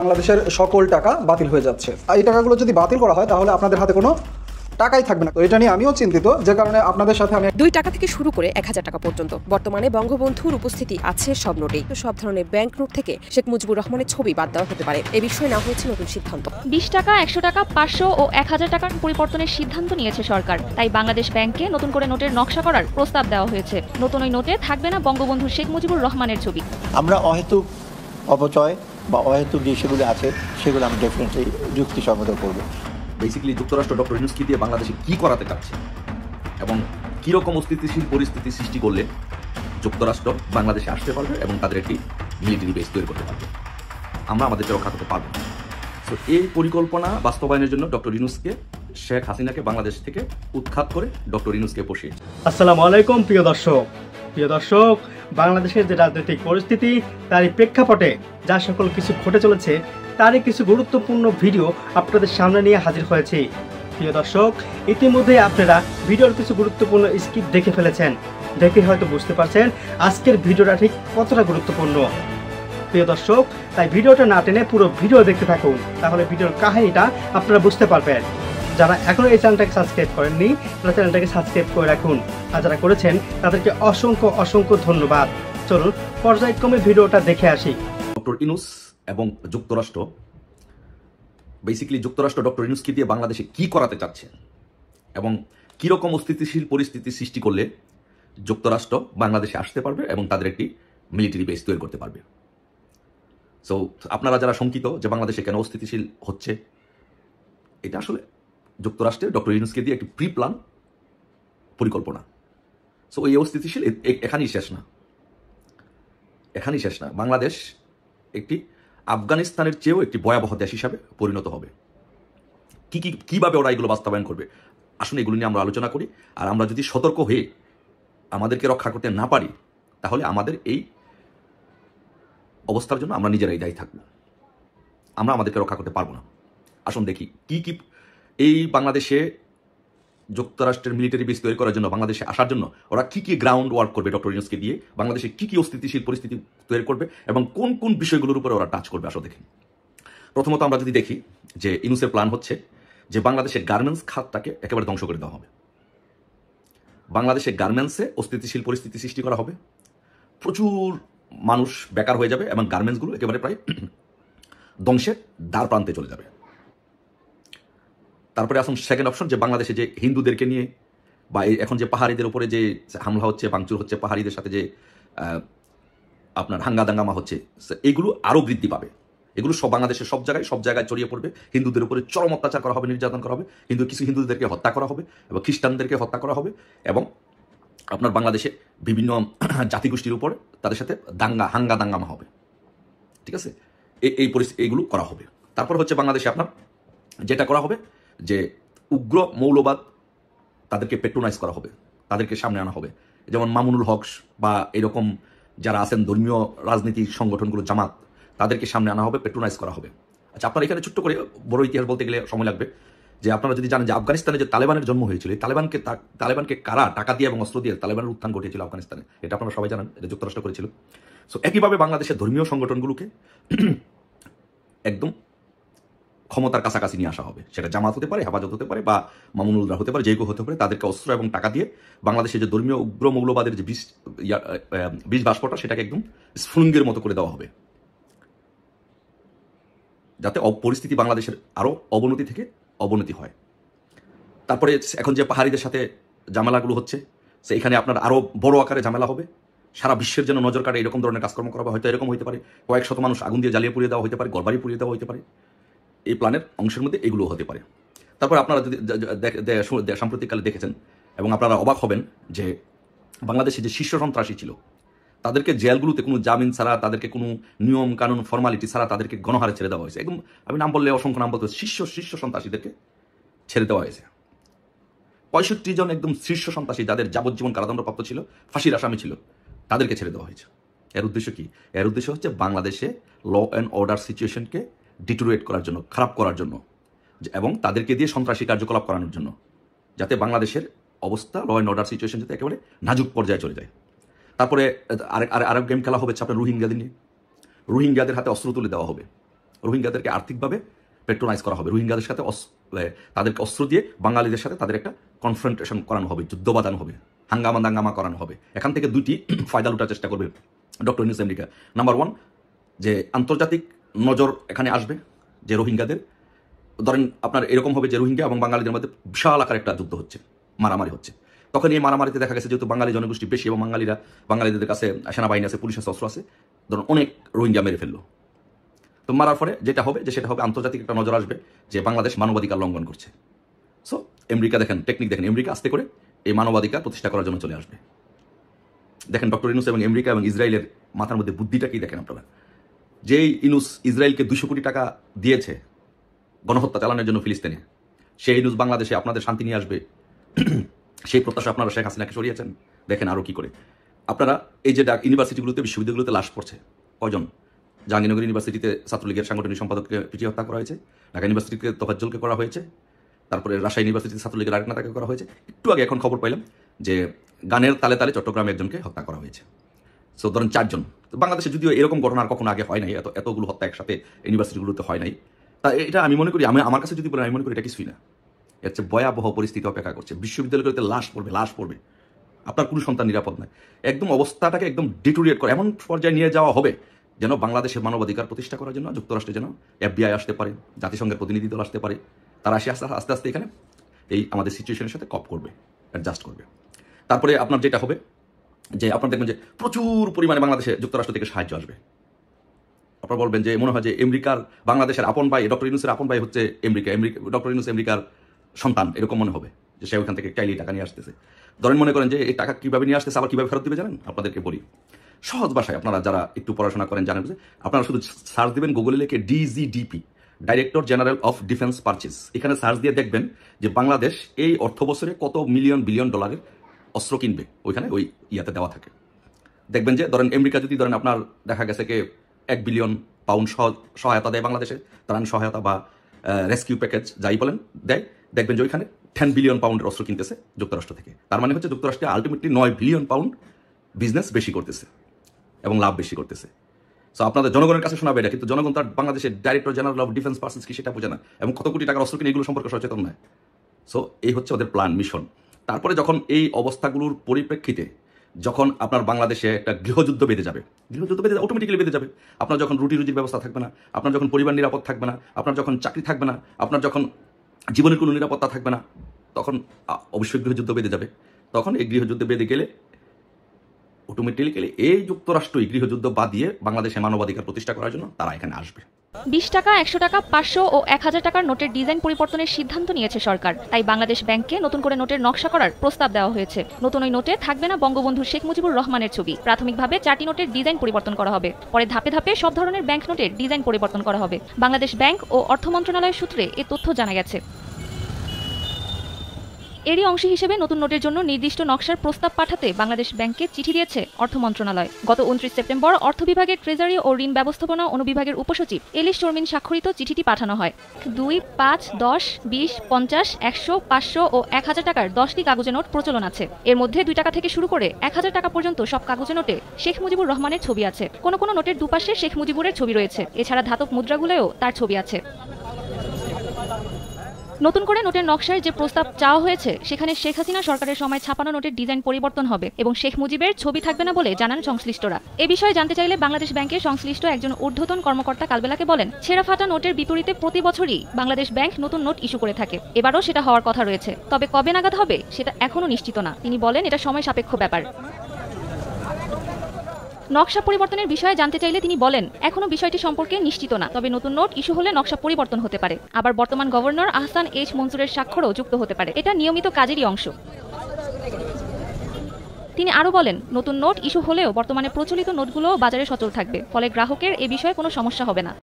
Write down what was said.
বাংলাদেশের সকল টাকা বাতিল হয়ে যাচ্ছে। এই টাকাগুলো যদি বাতিল করা হয় তাহলে আপনাদের হাতে কোনো টাকাই থাকবে না। তো এটা নিয়ে আমিও চিন্তিত, যে কারণে আপনাদের সাথে আমি 2 টাকা থেকে শুরু করে 1000 টাকা পর্যন্ত বর্তমানে বঙ্গবন্ধুর উপস্থিতি আছে সব নোটেই। তো সব ধরনের ব্যাংক নোট থেকে শেখ মুজিবুর রহমানের ছবি বাদ দেওয়া হতে পারে। এই বিষয়ে না হয়েছে নতুন সিদ্ধান্ত। 20 টাকা, 100 টাকা, 500 ও 1000 টাকার পরিবর্তনের সিদ্ধান্ত নিয়েছে সরকার। তাই বাংলাদেশ ব্যাংকে নতুন করে নোটের নকশা করার প্রস্তাব দেওয়া হয়েছে। নতুন ওই নোটে থাকবে না বঙ্গবন্ধু শেখ মুজিবুর রহমানের ছবি। আমরা অহেতুক অপচয় বা অহেতুক যে সেগুলো আছে সেগুলো আমরা ডেফিনেটলি যুক্তিসম্মত করবো। বেসিক্যালি যুক্তরাষ্ট্র ডক্টর ইউনূসকে দিয়ে বাংলাদেশে কি করাতে চাচ্ছে এবং কীরকম অস্থিতিশীল পরিস্থিতি সৃষ্টি করলে যুক্তরাষ্ট্র বাংলাদেশে আসতে পারবে এবং তাদের একটি মিলিটারি বেস তৈরি করতে পারবে, আমরা আমাদেরকে রক্ষা করতে পারবো। সো এই পরিকল্পনা বাস্তবায়নের জন্য ডক্টর ইউনূসকে, শেখ হাসিনাকে বাংলাদেশ থেকে উৎখাত করে ডক্টর ইউনূসকে বসিয়েছে। আসসালামু আলাইকুম প্রিয় দর্শক, বাংলাদেশের যে রাজনৈতিক পরিস্থিতি তারই প্রেক্ষাপটে যা সকল কিছু ঘটে চলেছে তারই কিছু গুরুত্বপূর্ণ ভিডিও আপনাদের সামনে নিয়ে হাজির হয়েছি। প্রিয় দর্শক, ইতিমধ্যে আপনারা ভিডিওর কিছু গুরুত্বপূর্ণ স্কিপ দেখে ফেলেছেন, দেখে হয়তো বুঝতে পারছেন আজকের ভিডিওটা ঠিক কতটা গুরুত্বপূর্ণ। প্রিয় দর্শক, তাই ভিডিওটা না টেনে পুরো ভিডিও দেখতে থাকুন, তাহলে ভিডিওর কাহিনীটা আপনারা বুঝতে পারবেন। যারা এখনো এই চ্যানেলটাকে সাবস্ক্রাইব করেননি তারা চ্যানেলটাকে সাবস্ক্রাইব করে রাখুন, আর যারা করেছেন তাদেরকে অসংখ্য ধন্যবাদ। চলুন পর্যায়ক্রমে ভিডিওটা দেখে আসি। ডক্টর ইউনূস এবং যুক্তরাষ্ট্র, বেসিক্যালি যুক্তরাষ্ট্র ডক্টর ইউনূসকে দিয়ে বাংলাদেশে কি করাতে চাচ্ছে এবং কীরকম অস্থিতিশীল পরিস্থিতি সৃষ্টি করলে যুক্তরাষ্ট্র বাংলাদেশে আসতে পারবে এবং তাদের একটি মিলিটারি বেস তৈরি করতে পারবে। সো আপনারা যারা শঙ্কিত যে বাংলাদেশে কেন অস্থিতিশীল হচ্ছে, এটা আসলে যুক্তরাষ্ট্রের ডক্টর ইউনূসকে দিয়ে একটি প্রি প্ল্যান পরিকল্পনা। সো এই অস্থিতিশীল এখানেই শেষ না। বাংলাদেশ একটি আফগানিস্তানের চেয়েও একটি ভয়াবহ দেশ হিসাবে পরিণত হবে। কিভাবে ওরা এগুলো বাস্তবায়ন করবে, আসুন এগুলো নিয়ে আমরা আলোচনা করি। আর আমরা যদি সতর্ক হয়ে আমাদেরকে রক্ষা করতে না পারি তাহলে আমাদের এই অবস্থার জন্য আমরা নিজেরাই দায়ী থাকবো, আমরা আমাদেরকে রক্ষা করতে পারবো না। আসুন দেখি কি এই বাংলাদেশে যুক্তরাষ্ট্রের মিলিটারি বেস তৈরি করার জন্য, বাংলাদেশে আসার জন্য ওরা কি গ্রাউন্ড ওয়ার্ক করবে ডক্টর ইউনূসকে দিয়ে, বাংলাদেশে কি অস্থিতিশীল পরিস্থিতি তৈরি করবে এবং কোন বিষয়গুলোর উপরে ওরা টাচ করবে। আসো দেখি। প্রথমত আমরা যদি দেখি যে ইউনূসের প্ল্যান হচ্ছে যে বাংলাদেশের গার্মেন্টস খাতটাকে একেবারে ধ্বংস করে দেওয়া হবে। বাংলাদেশের গার্মেন্টসে অস্থিতিশীল পরিস্থিতি সৃষ্টি করা হবে, প্রচুর মানুষ বেকার হয়ে যাবে এবং গার্মেন্টসগুলো একেবারে প্রায় ধ্বংসের দ্বার প্রান্তে চলে যাবে। তারপরে আসুন সেকেন্ড অপশন, যে বাংলাদেশে যে হিন্দুদেরকে নিয়ে বা এখন যে পাহাড়িদের উপরে যে হামলা হচ্ছে, ভাঙচুর হচ্ছে, পাহাড়িদের সাথে যে আপনার হাঙ্গাদাঙ্গামা হচ্ছে, এগুলো আরও বৃদ্ধি পাবে। এগুলো সব বাংলাদেশের সব জায়গায় ছড়িয়ে পড়বে। হিন্দুদের উপরে চরম অত্যাচার করা হবে, নির্যাতন করা হবে, কিন্তু কিছু হিন্দুদেরকে হত্যা করা হবে এবং খ্রিস্টানদেরকে হত্যা করা হবে এবং আপনার বাংলাদেশে বিভিন্ন জাতিগোষ্ঠীর উপরে তাদের সাথে হাঙ্গাদাঙ্গামা হবে। ঠিক আছে, এই পরিস্থিতি এইগুলো করা হবে। তারপর হচ্ছে বাংলাদেশে আপনার যেটা করা হবে যে উগ্র মৌলবাদ তাদেরকে পেট্রোনাইজ করা হবে, তাদেরকে সামনে আনা হবে। যেমন মামুনুল হক বা এরকম যারা আছেন ধর্মীয় রাজনীতি সংগঠনগুলো, জামাত, তাদেরকে সামনে আনা হবে, পেট্রোনাইজ করা হবে। আচ্ছা, আপনারা এখানে ছোট্ট করে বড় ইতিহাস বলতে গেলে সময় লাগবে, যে আপনারা যদি জানেন যে আফগানিস্তানে যে তালেবানের জন্ম হয়েছিল, তালেবানকে কারা টাকা দিয়ে এবং অস্ত্র দিয়ে তালেবানের উত্থান ঘটিয়েছিল আফগানিস্তানে, এটা আপনারা সবাই জানেন, এটা যুক্তরাষ্ট্র করেছিল। সো একইভাবে বাংলাদেশের ধর্মীয় সংগঠনগুলোকে একদম ক্ষমতার কাছাকাছি নিয়ে আসা হবে। সেটা জামাত হতে পারে, হেফাজত হতে পারে, বা মামুনুলরা হতে পারে, যে কেউ হতে পারে। তাদেরকে অস্ত্র এবং টাকা দিয়ে বাংলাদেশে যে ধর্মীয় উগ্র মৌলবাদের যে বীজ বাষ্পটা, সেটাকে একদম স্ফুলিঙ্গের মতো করে দেওয়া হবে, যাতে পরিস্থিতি বাংলাদেশের আরও অবনতি থেকে অবনতি হয়। তারপরে এখন যে পাহাড়িদের সাথে ঝামেলাগুলো হচ্ছে, এখানে আপনার আরও বড় আকারে ঝামেলা হবে। সারা বিশ্বের জন্য নজর কাটে এরকম ধরনের কাজকর্ম করা হবে। হয়তো এরকম হতে পারে কয়েক শত মানুষ আগুন দিয়ে জ্বালিয়ে পুড়িয়ে দেওয়া হতে পারে, ঘরবাড়ি পুড়িয়ে দেওয়া হতে পারে। এই প্ল্যানের অংশের মধ্যে এগুলো হতে পারে। তারপর আপনারা যদি সাম্প্রতিককালে দেখেছেন এবং আপনারা অবাক হবেন যে বাংলাদেশে যে শীর্ষ সন্ত্রাসী ছিল, তাদেরকে জেলগুলোতে কোনো জামিন ছাড়া, তাদেরকে কোনো নিয়ম কানুন ফর্মালিটি ছাড়া তাদেরকে গণহারে ছেড়ে দেওয়া হয়েছে। একদম আমি নাম বললে অসংখ্য নাম বলতে, শীর্ষ সন্ত্রাসীদেরকে ছেড়ে দেওয়া হয়েছে। 65 জন একদম শীর্ষ সন্ত্রাসী, যাদের যাবজ্জীবন কারাদণ্ডপ্রাপ্ত ছিল, ফাঁসির আসামি ছিল, তাদেরকে ছেড়ে দেওয়া হয়েছে। এর উদ্দেশ্য কি? এর উদ্দেশ্য হচ্ছে বাংলাদেশে ল অ্যান্ড অর্ডার সিচুয়েশনকে ডিটোরিয়েট করার জন্য, খারাপ করার জন্য, এবং তাদেরকে দিয়ে সন্ত্রাসী কার্যকলাপ করানোর জন্য, যাতে বাংলাদেশের অবস্থা, ল অ্যান্ড অর্ডার সিচুয়েশন যাতে একেবারে নাজুক পর্যায়ে চলে যায়। তারপরে আরেক গেম খেলা হবে আপনার রোহিঙ্গাদের নিয়ে। রোহিঙ্গাদের হাতে অস্ত্র তুলে দেওয়া হবে, রোহিঙ্গাদেরকে আর্থিকভাবে পেট্রোনাইজ করা হবে, রোহিঙ্গাদের সাথে তাদেরকে অস্ত্র দিয়ে বাঙালিদের সাথে তাদের একটা কনফ্রন্টেশন করানো হবে, যুদ্ধ বাঁধানো হবে, হাঙ্গামা দাঙ্গামা করানো হবে। এখান থেকে দুইটি ফায়দা লুটার চেষ্টা করবে ডক্টর ইউনূস আমেরিকা। নাম্বার 1, যে আন্তর্জাতিক নজর এখানে আসবে, যে রোহিঙ্গাদের ধরেন আপনার এরকম হবে যে রোহিঙ্গা এবং বাঙালিদের মধ্যে বিশাল আকার একটা যুদ্ধ হচ্ছে, মারামারি হচ্ছে। তখন এই মারামারিতে দেখা গেছে যেহেতু বাঙালি জনগোষ্ঠী বেশি এবং বাঙালিদের কাছে সেনাবাহিনী আছে, পুলিশ আছে, অস্ত্র আছে, ধরুন অনেক রোহিঙ্গা মেরে ফেললো। তো মারার পরে যেটা হবে যে সেটা হবে আন্তর্জাতিক একটা নজর আসবে যে বাংলাদেশ মানবাধিকার লঙ্ঘন করছে। সো আমেরিকা দেখেন, টেকনিক দেখেন, আমেরিকা আস্তে করে এই মানবাধিকার প্রতিষ্ঠা করার জন্য চলে আসবে। দেখেন ডক্টর ইউনূস এবং আমেরিকা এবং ইসরায়েলের মাথার মধ্যে বুদ্ধিটা কি দেখেন আপনারা। যেই ইউনূস ইসরায়েলকে 200 কোটি টাকা দিয়েছে গণহত্যা চালানোর জন্য ফিলিস্তিনে, সেই ইউনূস বাংলাদেশে আপনাদের শান্তি নিয়ে আসবে, সেই প্রত্যাশা আপনারা শেখ হাসিনাকে সরিয়েছেন। দেখেন আরও কি করে আপনারা এই যে ইউনিভার্সিটিগুলোতে, বিশ্ববিদ্যালয়গুলোতে লাশ পড়ছে কয়জন। জাহাঙ্গীরনগর ইউনিভার্সিটিতে ছাত্রলীগের সাংগঠনিক সম্পাদককে পিটিয়ে হত্যা করা হয়েছে, ঢাকা ইউনিভার্সিটিতে তোফাজ্জলকে করা হয়েছে, তারপরে রাজশাহী ইউনিভার্সিটিতে ছাত্রলীগের আরেক নেতাকে করা হয়েছে। একটু আগে এখন খবর পাইলাম যে গানের তালে তালে চট্টগ্রামে একজনকে হত্যা করা হয়েছে। সো ধরেন 4 জন। বাংলাদেশে যদিও এরকম ঘটনা আর কখনো আগে হয় নাই, এতগুলো হত্যা একসাথে ইউনিভার্সিটিগুলোতে হয় নাই। তা এটা আমি মনে করি, আমার কাছে যদি বলেন আমি মনে করি এটা কিছুই না, এর চেয়ে ভয়াবহ পরিস্থিতি অপেক্ষা করছে। বিশ্ববিদ্যালয়গুলোতে লাশ পড়বে, আপনার কোনো সন্তান নিরাপদ নয়। একদম অবস্থাটাকে একদম ডিটোরিয়েট করে এমন পর্যায়ে নিয়ে যাওয়া হবে যেন বাংলাদেশের মানবাধিকার প্রতিষ্ঠা করার জন্য যুক্তরাষ্ট্রে যেন FBI আসতে পারে, জাতিসংঘের প্রতিনিধি দল আসতে পারে, তারা আস্তে আস্তে এখানে এই আমাদের সিচুয়েশনের সাথে কপ করবে, অ্যাডজাস্ট করবে। তারপরে আপনার যেটা হবে যে আপনার দেখবেন যে প্রচুর পরিমাণে বাংলাদেশে যুক্তরাষ্ট্র থেকে সাহায্য আসবে। আপনারা বলবেন যে মনে হয় যে আমেরিকার বাংলাদেশের আপন ভাই, ডক্টর ইউনূসের আপন ভাই হচ্ছে আমেরিকা, ডক্টর ইউনূস আমেরিকার সন্তান, এরকম মনে হবে যে সে ওইখান থেকে চাইলেই টাকা নিয়ে আসতেছে। ধরেন মনে করেন যে এই টাকা কীভাবে নিয়ে আসতেছে, আবার কীভাবে ফেরত দিবে জানেন? আপনাদেরকে বলি সহজ ভাষায়, আপনারা যারা একটু পড়াশোনা করেন জানেন যে আপনারা শুধু সার্চ দিবেন গুগলে লিখে DGDP, director general of defence purchase. এখানে সার্চ দিয়ে দেখবেন যে বাংলাদেশ এই অর্থ বছরে কত বিলিয়ন ডলারের অস্ত্র কিনবে, ওইখানে ওই ইয়াতে দেওয়া থাকে। দেখবেন যে ধরেন আমেরিকা যদি ধরেন আপনার দেখা গেছে যে 1 বিলিয়ন পাউন্ড সহায়তা দেয় বাংলাদেশে, ত্রাণ সহায়তা বা রেস্কিউ প্যাকেজ যাই বলেন দেয়, দেখবেন যে ওইখানে 10 বিলিয়ন পাউন্ডের অস্ত্র কিনতেছে যুক্তরাষ্ট্র থেকে। তার মানে হচ্ছে যুক্তরাষ্ট্রে আলটিমেটলি 9 বিলিয়ন পাউন্ড বিজনেস বেশি করতেছে এবং লাভ বেশি করতেছে। সো আপনাদের জনগণের কাছে শোনাবে এটা, কিন্তু জনগণ তার বাংলাদেশের director general of defence purchase কি সেটা বোঝে না, এবং কত কোটি টাকার অস্ত্র কিনে এগুলো সম্পর্কে সচেতন নয়। সো এই হচ্ছে ওদের প্ল্যান, মিশন। তারপরে যখন এই অবস্থাগুলোর পরিপ্রেক্ষিতে যখন আপনার বাংলাদেশে একটা গৃহযুদ্ধ বেঁধে যাবে, অটোমেটিক্যালি বেঁধে যাবে। আপনার যখন রুজির ব্যবস্থা থাকবে না, আপনার যখন পরিবার নিরাপদ থাকবে না, আপনার যখন চাকরি থাকবে না, আপনার যখন জীবনের কোনো নিরাপত্তা থাকবে না, তখন অবশ্যই গৃহযুদ্ধ বেঁধে যাবে। তখন এই গৃহযুদ্ধ বেঁধে গেলে অটোমেটিক্যালি এই যুক্তরাষ্ট্র এই গৃহযুদ্ধ বাদ দিয়ে বাংলাদেশে মানবাধিকার প্রতিষ্ঠা করার জন্য তারা এখানে আসবে। 20 টাকা, 100 টাকা, 500 ও 1000 টাকার নোটের ডিজাইন পরিবর্তনের সিদ্ধান্ত নিয়েছে সরকার। তাই বাংলাদেশ ব্যাংককে নতুন করে নোটের নকশা করার প্রস্তাব দেওয়া হয়েছে। নতুন ওই নোটে থাকবে না বঙ্গবন্ধু শেখ মুজিবুর রহমানের ছবি। প্রাথমিকভাবে 4টি নোটের ডিজাইন পরিবর্তন করা হবে, পরে ধাপে ধাপে সব ধরনের ব্যাংক নোটের ডিজাইন পরিবর্তন করা হবে। বাংলাদেশ ব্যাংক ও অর্থ মন্ত্রণালয়ের সূত্রে এ তথ্য জানা গেছে। এরই অংশ হিসেবে নতুন নোটের জন্য নির্দিষ্ট নকশার প্রস্তাব পাঠাতে বাংলাদেশ ব্যাংককে চিঠি দিয়েছে অর্থ মন্ত্রণালয়। গত 29 সেপ্টেম্বর অর্থ বিভাগের ট্রেজারি ও ঋণ ব্যবস্থাপনা অনুবিভাগের উপসচিব এলিশ শর্মিন স্বাক্ষরিত চিঠিটি পাঠানো হয়। 2, 5, 10, 20, 50, 100, 500 ও 1000 টাকার 10টি কাগজে নোট প্রচলন আছে। এর মধ্যে 2 টাকা থেকে শুরু করে 1000 টাকা পর্যন্ত সব কাগজে নোটে শেখ মুজিবুর রহমানের ছবি আছে। কোনো কোনো নোটের দুপাশে শেখ মুজিবুরের ছবি রয়েছে। এছাড়া ধাতব মুদ্রাগুলোও তার ছবি আছে। নতুন করে নোটের নকশায় যে প্রস্তাব চাওয়া হয়েছে সেখানে শেখ হাসিনা সরকারের সময় ছাপানো নোটের ডিজাইন পরিবর্তন হবে এবং শেখ মুজিবের ছবি থাকবে না বলে জানান সংশ্লিষ্টরা। এ বিষয়ে জানতে চাইলে বাংলাদেশ ব্যাংকের সংশ্লিষ্ট একজন ঊর্ধ্বতন কর্মকর্তা কালবেলাকে বলেন, ছেঁড়া ফাটা নোটের বিপরীতে প্রতি বছরই বাংলাদেশ ব্যাংক নতুন নোট ইস্যু করে থাকে। এবারও সেটা হওয়ার কথা রয়েছে, তবে কবে নাগাদ হবে সেটা এখনো নিশ্চিত না। তিনি বলেন এটা সময় সাপেক্ষ ব্যাপার। নকশা পরিবর্তনের বিষয়ে জানতে চাইলে তিনি বলেন, এখনো বিষয়টি সম্পর্কে নিশ্চিত না, তবে নতুন নোট ইস্যু হলে নকশা পরিবর্তন হতে পারে। আবার বর্তমান গভর্নর আহসান এইচ মনসুরের স্বাক্ষরও যুক্ত হতে পারে। এটা নিয়মিত কাজেরই অংশ। তিনি আরও বলেন, নতুন নোট ইস্যু হলেও বর্তমানে প্রচলিত নোটগুলো বাজারে সচল থাকবে, ফলে গ্রাহকের এ বিষয়ে কোনো সমস্যা হবে না।